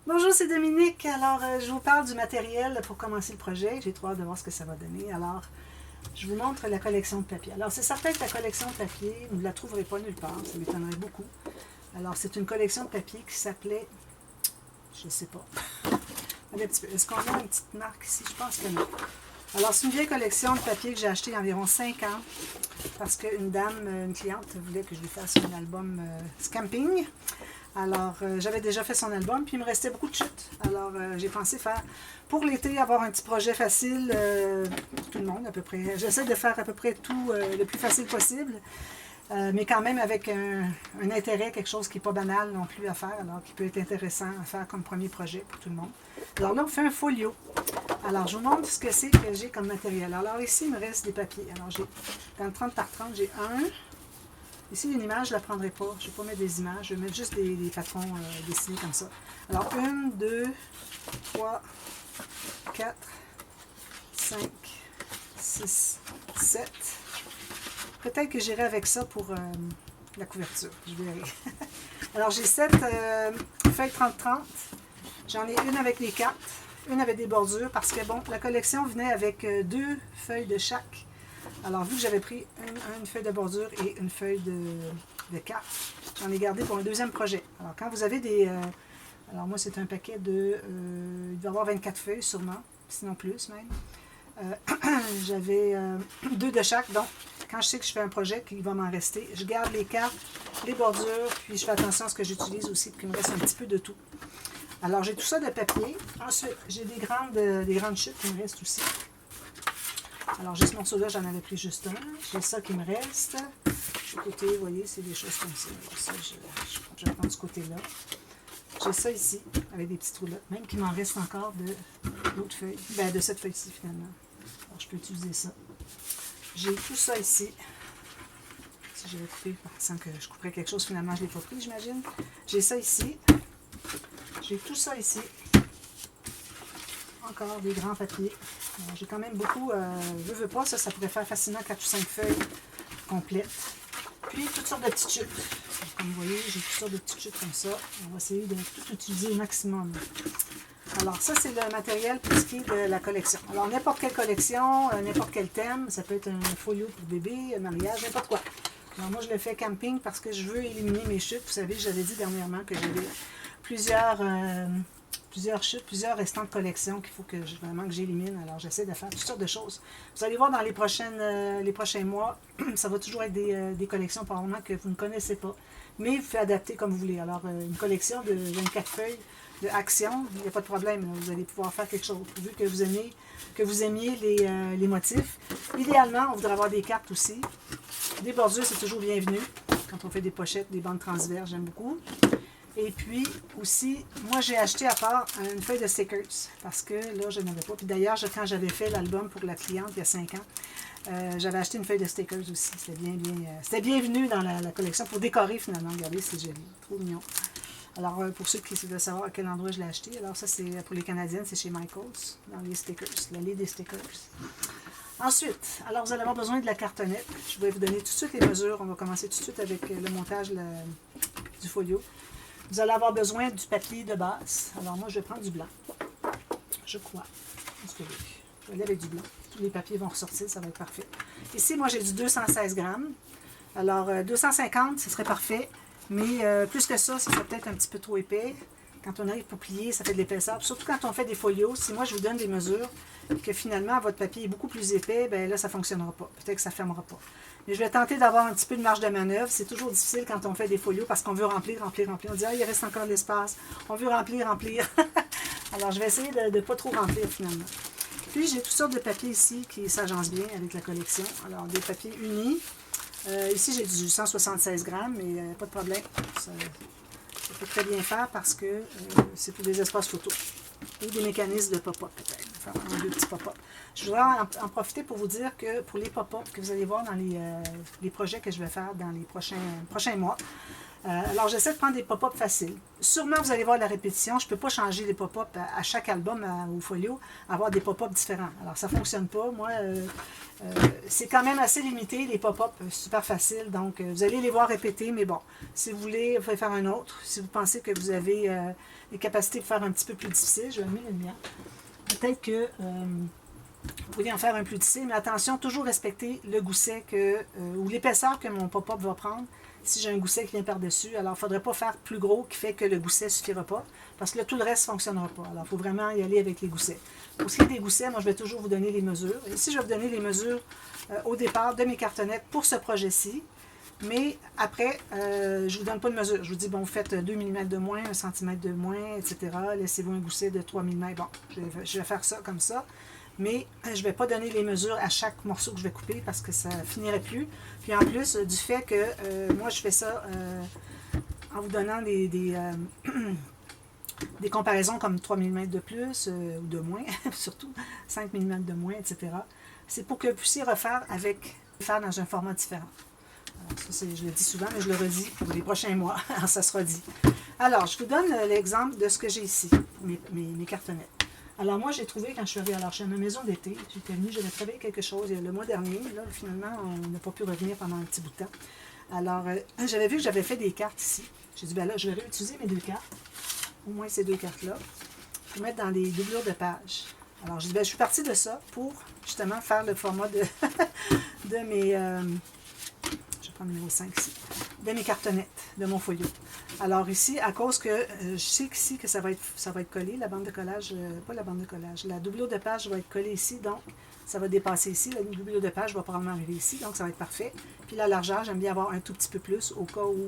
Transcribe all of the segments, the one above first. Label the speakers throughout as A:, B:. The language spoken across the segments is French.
A: Bonjour, c'est Dominique. Alors, je vous parle du matériel pour commencer le projet. J'ai trop hâte de voir ce que ça va donner. Alors, je vous montre la collection de papier. Alors, c'est certain que la collection de papier, vous ne la trouverez pas nulle part. Ça m'étonnerait beaucoup. Alors, c'est une collection de papier qui s'appelait... Je ne sais pas. Est-ce qu'on a une petite marque ici? Je pense que non. Alors, c'est une vieille collection de papier que j'ai acheté il y a environ 5 ans parce qu'une dame, une cliente, voulait que je lui fasse un album Scamping. Alors, j'avais déjà fait son album, puis il me restait beaucoup de chutes. Alors, j'ai pensé faire, pour l'été, avoir un petit projet facile pour tout le monde, à peu près. J'essaie de faire à peu près tout le plus facile possible, mais quand même avec un intérêt, quelque chose qui n'est pas banal non plus à faire, alors qui peut être intéressant à faire comme premier projet pour tout le monde. Alors là, on fait un folio. Alors, je vous montre ce que c'est que j'ai comme matériel. Alors, ici, il me reste des papiers. Alors, j'ai dans le 30 par 30, j'ai un. Ici, une image, je ne la prendrai pas. Je ne vais pas mettre des images. Je vais mettre juste des patrons dessinés comme ça. Alors, 1, 2, 3, 4, 5, 6, 7. Peut-être que j'irai avec ça pour la couverture. Je verrai. Alors, j'ai 7 feuilles 30-30. J'en ai une avec les cartes, une avec des bordures, parce que, bon, la collection venait avec 2 feuilles de chaque. Alors, vu que j'avais pris une feuille de bordure et une feuille de carte, j'en ai gardé pour un deuxième projet. Alors, quand vous avez des... alors, moi, c'est un paquet de... il doit y avoir 24 feuilles, sûrement, sinon plus même. J'avais 2 de chaque, donc, quand je sais que je fais un projet, qu'il va m'en rester, je garde les cartes, les bordures, puis je fais attention à ce que j'utilise aussi, pour qu'il me reste un petit peu de tout. Alors, j'ai tout ça de papier. Ensuite, j'ai des grandes chutes qui me restent aussi. Alors, juste ce morceau-là, j'en avais pris juste un. J'ai ça qui me reste. Du côté, vous voyez, c'est des choses comme ça. Alors, ça, je vais prendre ce côté-là. J'ai ça ici, avec des petites roulettes, même qu'il m'en reste encore de l'autre feuille. Ben, de cette feuille-ci, finalement. Alors, je peux utiliser ça. J'ai tout ça ici. Si j'avais coupé, sans que je couperais quelque chose, finalement, je ne l'ai pas pris, j'imagine. J'ai ça ici. J'ai tout ça ici. Encore des grands papiers. J'ai quand même beaucoup, veux pas, ça pourrait faire facilement 4 ou 5 feuilles complètes. Puis toutes sortes de petites chutes. Comme vous voyez, j'ai toutes sortes de petites chutes comme ça. On va essayer de tout utiliser au maximum. Alors ça, c'est le matériel pour ce qui est de la collection. Alors n'importe quelle collection, n'importe quel thème, ça peut être un folio pour bébé, un mariage, n'importe quoi. Alors moi, je le fais camping parce que je veux éliminer mes chutes. Vous savez, j'avais dit dernièrement que j'avais plusieurs chutes, plusieurs restants de collection qu'il faut que vraiment que j'élimine. Alors, j'essaie de faire toutes sortes de choses. Vous allez voir dans les prochains mois, ça va toujours être des collections probablement que vous ne connaissez pas. Mais vous pouvez adapter comme vous voulez. Alors, une collection de 24 feuilles de action, il n'y a pas de problème. Là. Vous allez pouvoir faire quelque chose. Vu que vous aimiez les motifs. Idéalement, on voudrait avoir des cartes aussi. Des bordures, c'est toujours bienvenu. Quand on fait des pochettes, des bandes transverses, j'aime beaucoup. Et puis aussi, moi j'ai acheté à part une feuille de stickers parce que là je n'avais pas. Puis d'ailleurs, quand j'avais fait l'album pour la cliente il y a 5 ans, j'avais acheté une feuille de stickers aussi. C'était bienvenu dans la collection pour décorer finalement. Regardez, c'est joli, trop mignon. Alors pour ceux qui veulent savoir à quel endroit je l'ai acheté, alors ça c'est pour les Canadiennes, c'est chez Michaels, dans les stickers, l'allée des stickers. Ensuite, alors vous allez avoir besoin de la cartonnette. Je vais vous donner tout de suite les mesures. On va commencer tout de suite avec le montage du folio. Vous allez avoir besoin du papier de base. Alors moi, je vais prendre du blanc. Je crois. Parce que je vais aller avec du blanc. Tous les papiers vont ressortir, ça va être parfait. Ici, moi, j'ai du 216 grammes. Alors, 250, ce serait parfait. Mais plus que ça, ce serait peut-être un petit peu trop épais. Quand on arrive pour plier, ça fait de l'épaisseur. Surtout quand on fait des folios, si moi, je vous donne des mesures, que finalement, votre papier est beaucoup plus épais, bien là, ça ne fonctionnera pas. Peut-être que ça ne fermera pas. Mais je vais tenter d'avoir un petit peu de marge de manœuvre. C'est toujours difficile quand on fait des folios parce qu'on veut remplir. On dit, ah, il reste encore de l'espace. On veut remplir. Alors, je vais essayer de ne pas trop remplir finalement. Puis, j'ai toutes sortes de papiers ici qui s'agencent bien avec la collection. Alors, des papiers unis. Ici, j'ai du 176 grammes, mais pas de problème. Ça peut très bien faire parce que c'est pour des espaces photos. Ou des mécanismes de pop-up peut-être. faire un, deux petits pop-up. Je voudrais en profiter pour vous dire que pour les pop-up que vous allez voir dans les projets que je vais faire dans les prochains mois, alors j'essaie de prendre des pop-up faciles. Sûrement vous allez voir la répétition, je ne peux pas changer les pop-up à chaque album au folio, avoir des pop-up différents. Alors ça ne fonctionne pas. Moi, c'est quand même assez limité, les pop-up, super faciles. Donc vous allez les voir répéter, mais bon, si vous voulez, vous pouvez faire un autre. Si vous pensez que vous avez les capacités de faire un petit peu plus difficile, je vais mettre le mien. Peut-être que vous pourriez en faire un plus difficile, mais attention, toujours respecter le gousset ou l'épaisseur que mon pop-up va prendre. Si j'ai un gousset qui vient par-dessus, alors il ne faudrait pas faire plus gros qui fait que le gousset ne suffira pas, parce que là, tout le reste ne fonctionnera pas. Alors, il faut vraiment y aller avec les goussets. Pour ce qui est des goussets, moi, je vais toujours vous donner les mesures. Ici, je vais vous donner les mesures au départ de mes cartonnettes pour ce projet-ci. Mais après, je ne vous donne pas de mesure. Je vous dis, bon, vous faites 2 mm de moins, 1 cm de moins, etc. Laissez-vous un gousset de 3 mm. Bon, je vais faire ça comme ça. Mais je ne vais pas donner les mesures à chaque morceau que je vais couper parce que ça ne finirait plus. Puis en plus, du fait que moi, je fais ça en vous donnant des comparaisons comme 3 mm de plus ou de moins, surtout 5 mm de moins, etc. C'est pour que vous puissiez faire dans un format différent. Alors, ça, je le dis souvent, mais je le redis pour les prochains mois. Alors, ça sera dit. Alors, je vous donne l'exemple de ce que j'ai ici, mes cartonnettes. Alors moi, j'ai trouvé, quand je suis arrivée, alors je suis à ma maison d'été, j'étais venue, j'avais travaillé quelque chose le mois dernier, là, finalement, on n'a pas pu revenir pendant un petit bout de temps. Alors, j'avais vu que j'avais fait des cartes ici. J'ai dit, ben là, je vais réutiliser mes deux cartes, au moins ces deux cartes-là, pour mettre dans les doublures de pages. Alors, j'ai dit, ben, je suis partie de ça pour, justement, faire le format de, de mes... je vais prendre le numéro 5 ici, de mes cartonnettes, de mon folio. Alors ici, à cause que je sais qu'ici que ça va être collé, la bande de collage, pas la bande de collage, la doublure de page va être collée ici, donc ça va dépasser ici. La doublure de page va probablement arriver ici, donc ça va être parfait. Puis la largeur, j'aime bien avoir un tout petit peu plus au cas où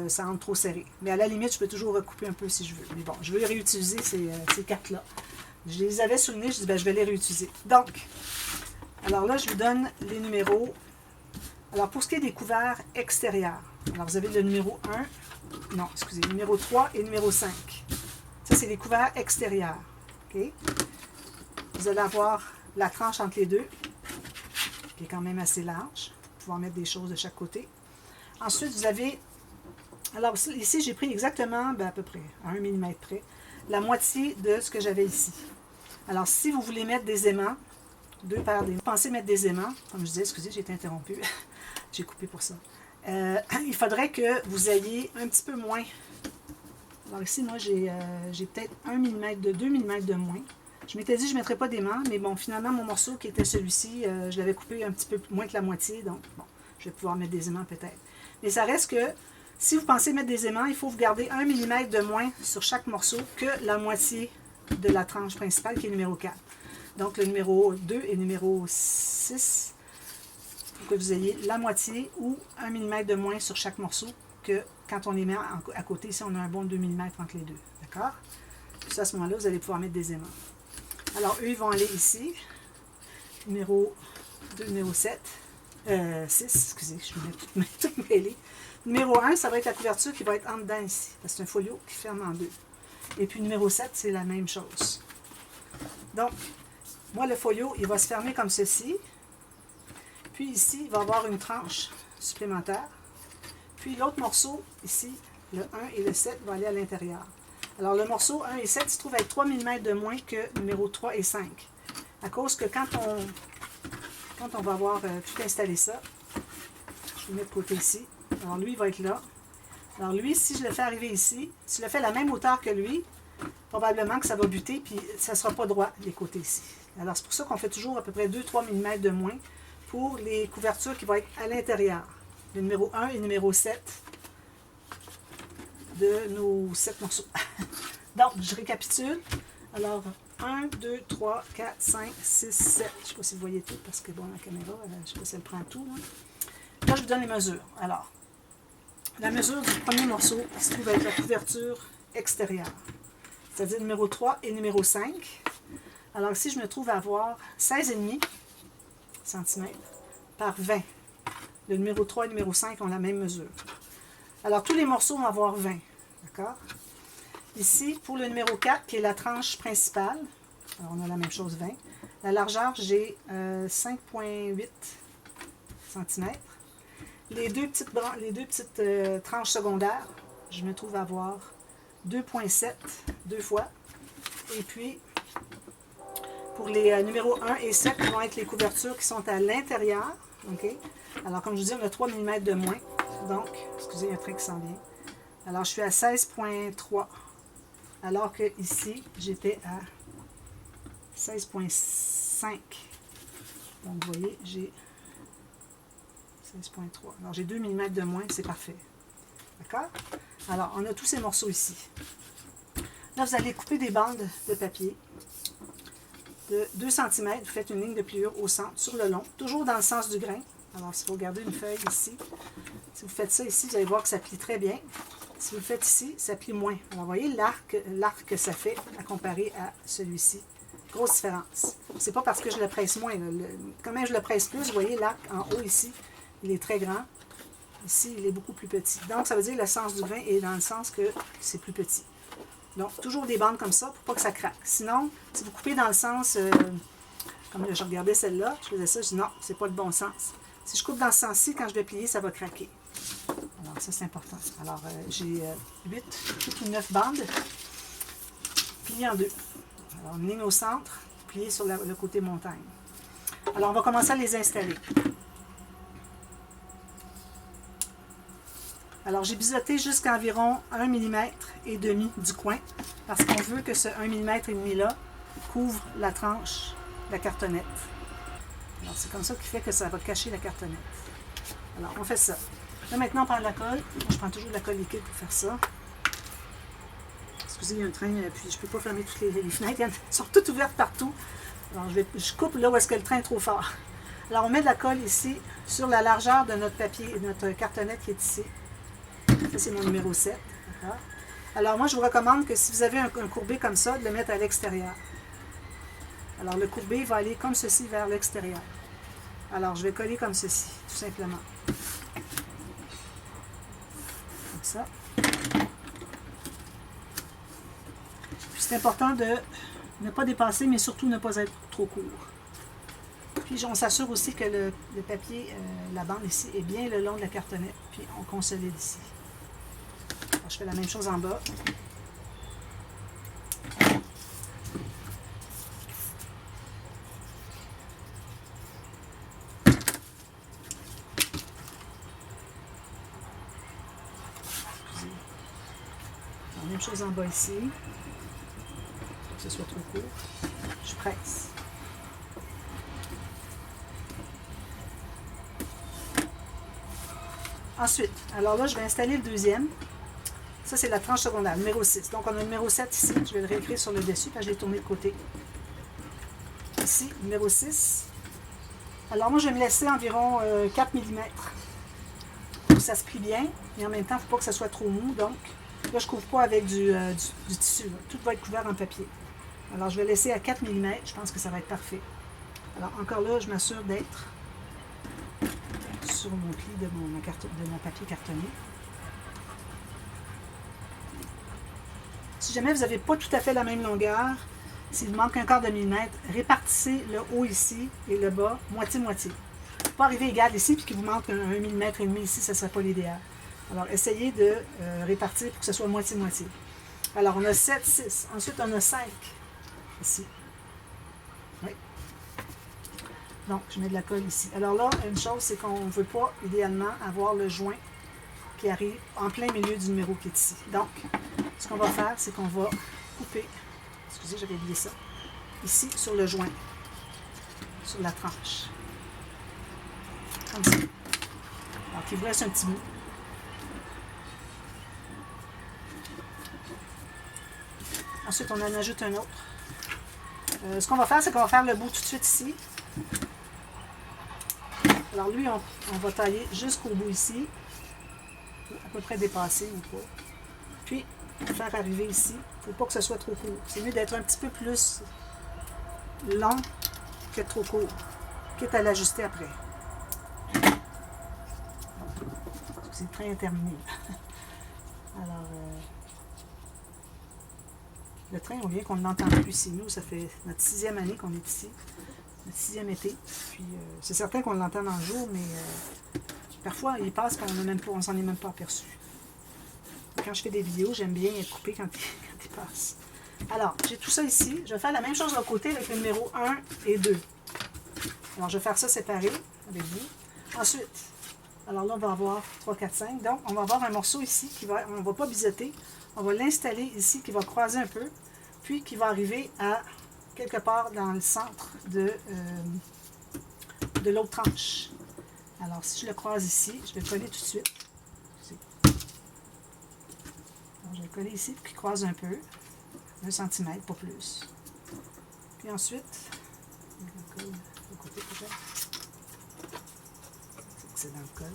A: ça rentre trop serré. Mais à la limite, je peux toujours recouper un peu si je veux. Mais bon, je veux réutiliser ces cartes-là. Je les avais sous le nez, je dis, ben, je vais les réutiliser. Donc, alors là, je vous donne les numéros. Alors, pour ce qui est des couverts extérieurs, alors vous avez le numéro 1, non, excusez, numéro 3 et numéro 5. Ça, c'est les couverts extérieurs. Okay? Vous allez avoir la tranche entre les deux, qui est quand même assez large, pour pouvoir mettre des choses de chaque côté. Ensuite, vous avez, alors ici, j'ai pris exactement, ben, à peu près, à 1 mm près, la moitié de ce que j'avais ici. Alors, si vous voulez mettre des aimants, deux paires d'aimants, vous pensez mettre des aimants, comme je disais, excusez, j'ai été interrompue. J'ai coupé pour ça. Il faudrait que vous ayez un petit peu moins. Alors ici, moi, j'ai peut-être 1 mm, 2 mm de moins. Je m'étais dit que je ne mettrais pas d'aimant, mais bon, finalement, mon morceau qui était celui-ci, je l'avais coupé un petit peu moins que la moitié, donc bon, je vais pouvoir mettre des aimants peut-être. Mais ça reste que, si vous pensez mettre des aimants, il faut vous garder 1 mm de moins sur chaque morceau que la moitié de la tranche principale qui est numéro 4. Donc, le numéro 2 et numéro 6, pour que vous ayez la moitié ou 1 mm de moins sur chaque morceau que quand on les met à côté, si on a un bon 2 mm entre les deux. D'accord? Puis à ce moment-là, vous allez pouvoir mettre des aimants. Alors, eux, ils vont aller ici. Numéro 2, numéro 7. 6, excusez, je vais tout mêler. Numéro 1, ça va être la couverture qui va être en dedans ici. Parce que c'est un folio qui ferme en deux. Et puis numéro 7, c'est la même chose. Donc, moi, le folio, il va se fermer comme ceci. Puis ici, il va y avoir une tranche supplémentaire. Puis l'autre morceau, ici, le 1 et le 7, va aller à l'intérieur. Alors le morceau 1 et 7 se trouve être 3 mm de moins que numéro 3 et 5. À cause que quand on va avoir tout installé ça, je vais le mettre de côté ici. Alors lui, il va être là. Alors lui, si je le fais arriver ici, si je le fais à la même hauteur que lui, probablement que ça va buter, puis ça ne sera pas droit, les côtés ici. Alors c'est pour ça qu'on fait toujours à peu près 2-3 mm de moins pour les couvertures qui vont être à l'intérieur. Le numéro 1 et le numéro 7 de nos 7 morceaux. Donc, je récapitule. Alors, 1, 2, 3, 4, 5, 6, 7. Je ne sais pas si vous voyez tout parce que, bon, la caméra, je ne sais pas si elle prend tout. Là, je vous donne les mesures. Alors, la mesure du premier morceau qui se trouve être la couverture extérieure, c'est-à-dire numéro 3 et numéro 5. Alors ici, je me trouve à avoir 16,5 cm par 20. Le numéro 3 et le numéro 5 ont la même mesure. Alors, tous les morceaux vont avoir 20. D'accord? Ici, pour le numéro 4, qui est la tranche principale, Alors, on a la même chose, 20. La largeur, j'ai 5,8 cm. Les deux petites tranches secondaires, je me trouve à avoir 2,7 deux fois. Et puis, pour les numéros 1 et 7, qui vont être les couvertures qui sont à l'intérieur. OK? Alors, comme je vous dis, on a 3 mm de moins. Donc, excusez, il y a un train qui s'en vient. Alors, je suis à 16,3. Alors que ici, j'étais à 16,5. Donc, vous voyez, j'ai 16,3. Alors, j'ai 2 mm de moins, c'est parfait. D'accord? Alors, on a tous ces morceaux ici. Là, vous allez couper des bandes de papier de 2 cm. Vous faites une ligne de pliure au centre, sur le long, toujours dans le sens du grain. Alors, si vous regardez une feuille ici, si vous faites ça ici, vous allez voir que ça plie très bien. Si vous le faites ici, ça plie moins. Alors, vous voyez l'arc que ça fait à comparer à celui-ci. Grosse différence. C'est pas parce que je le presse moins. Quand même je le presse plus, vous voyez l'arc en haut ici, il est très grand. Ici, il est beaucoup plus petit. Donc, ça veut dire que le sens du grain est dans le sens que c'est plus petit. Donc, toujours des bandes comme ça pour pas que ça craque. Sinon, si vous coupez dans le sens, comme je regardais celle-là, je faisais ça, je dis non, c'est pas le bon sens. Si je coupe dans ce sens-ci, quand je vais plier, ça va craquer. Alors, ça, c'est important. Alors, j'ai 8 ou 9 bandes pliées en deux. Alors, une ligne au centre, pliée sur le côté montagne. Alors, on va commencer à les installer. Alors, j'ai biseauté jusqu'à environ 1 mm et demi du coin, parce qu'on veut que ce 1 mm et demi-là couvre la tranche de la cartonnette. Alors, c'est comme ça qui fait que ça va cacher la cartonnette. Alors, on fait ça. Là, maintenant, on prend de la colle. Moi, je prends toujours de la colle liquide pour faire ça. Excusez, il y a un train, puis je ne peux pas fermer toutes les fenêtres. Elles sont toutes ouvertes partout. Alors, je coupe là où est-ce que le train est trop fort. Alors, on met de la colle ici, sur la largeur de notre papier, de notre cartonnette qui est ici. Ça, c'est mon numéro 7. Alors, moi, je vous recommande que si vous avez un courbé comme ça, de le mettre à l'extérieur. Alors, le courbé va aller comme ceci vers l'extérieur. Alors, je vais coller comme ceci, tout simplement. Comme ça. Puis, c'est important de ne pas dépasser, mais surtout ne pas être trop court. Puis, on s'assure aussi que le papier, la bande ici, est bien le long de la cartonnette. Puis, on consolide ici. Alors, je fais la même chose en bas. La même chose en bas ici. Pour que ce soit trop court. Je presse. Ensuite, alors là, je vais installer le deuxième. Ça, c'est la tranche secondaire, numéro 6. Donc, on a le numéro 7 ici. Je vais le réécrire sur le dessus, parce que je l'ai tourné de côté. Ici, numéro 6. Alors, moi, je vais me laisser environ 4 mm. Pour que ça se plie bien. Et en même temps, il ne faut pas que ça soit trop mou. Donc, là, je ne couvre pas avec du tissu. Là. Tout va être couvert en papier. Alors, je vais laisser à 4 mm. Je pense que ça va être parfait. Alors, encore là, je m'assure d'être sur mon pli de mon papier cartonné. Si jamais vous n'avez pas tout à fait la même longueur, s'il vous manque un quart de millimètre, répartissez le haut ici et le bas moitié-moitié. Il ne faut pas arriver égal ici puis qu'il vous manque un millimètre et demi ici, ce ne serait pas l'idéal. Alors, essayez de répartir pour que ce soit moitié-moitié. Alors, on a 7, 6. Ensuite, on a 5 ici. Oui. Donc, je mets de la colle ici. Alors là, une chose, c'est qu'on ne veut pas, idéalement, avoir le joint qui arrive en plein milieu du numéro qui est ici. Donc, ce qu'on va faire, c'est qu'on va couper, excusez, j'avais oublié ça, ici, sur le joint, sur la tranche. Comme ça. Alors, il vous reste un petit bout. Ensuite, on en ajoute un autre. Ce qu'on va faire, c'est qu'on va faire le bout tout de suite ici. Alors lui, on va tailler jusqu'au bout ici, à peu près dépassé ou pas. Puis, faire arriver ici. Il ne faut pas que ce soit trop court. C'est mieux d'être un petit peu plus long que trop court, quitte à l'ajuster après. C'est le train est terminé. Alors, Le train, on vient qu'on ne l'entend plus ici. Nous, ça fait notre 6e année qu'on est ici. Notre 6e été. Puis, c'est certain qu'on l'entend dans le jour, mais parfois, il passe qu'on ne s'en est même pas aperçu. Quand je fais des vidéos, j'aime bien couper quand il passe. Alors, j'ai tout ça ici. Je vais faire la même chose de l'autre côté avec le numéro 1 et 2. Alors, je vais faire ça séparé avec vous. Ensuite, alors là, on va avoir 3, 4, 5. Donc, on va avoir un morceau ici on ne va pas biseauter. On va l'installer ici, qui va croiser un peu, puis qui va arriver à quelque part dans le centre de l'autre tranche. Alors, si je le croise ici, je vais le coller tout de suite. Alors, je vais le coller ici, puis qu'il croise un peu. 1 cm, pas plus. Puis ensuite, je le colle de côté peut-être. C'est dans le col.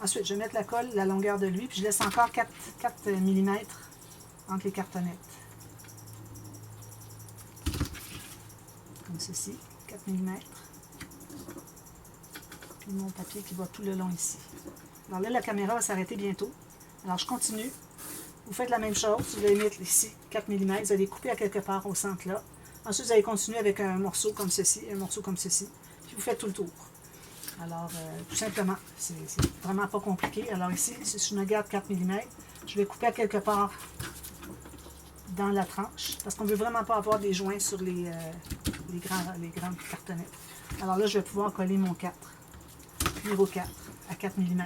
A: Ensuite, je vais mettre la colle, la longueur de lui, puis je laisse encore 4 mm entre les cartonnettes. Comme ceci, 4 mm. Puis mon papier qui va tout le long ici. Alors là, la caméra va s'arrêter bientôt. Alors, je continue. Vous faites la même chose. Vous allez mettre ici 4 mm. Vous allez couper à quelque part au centre là. Ensuite, vous allez continuer avec un morceau comme ceci, un morceau comme ceci. Puis vous faites tout le tour. Alors, tout simplement, c'est vraiment pas compliqué. Alors ici, si je me garde 4 mm, je vais couper à quelque part dans la tranche, parce qu'on ne veut vraiment pas avoir des joints sur les grandes cartonnettes. Alors là, je vais pouvoir coller mon 4, numéro 4, à 4 mm.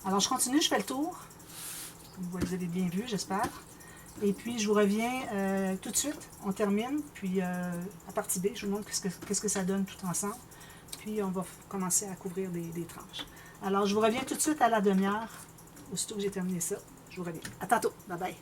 A: Alors, je continue, je fais le tour. Vous avez bien vu, j'espère. Et puis, je vous reviens tout de suite. On termine, puis à partie B, je vous montre qu'est-ce que ça donne tout ensemble. Puis, on va commencer à couvrir des tranches. Alors, je vous reviens tout de suite à la demi-heure. Aussitôt que j'ai terminé ça, je vous reviens. À tantôt. Bye bye.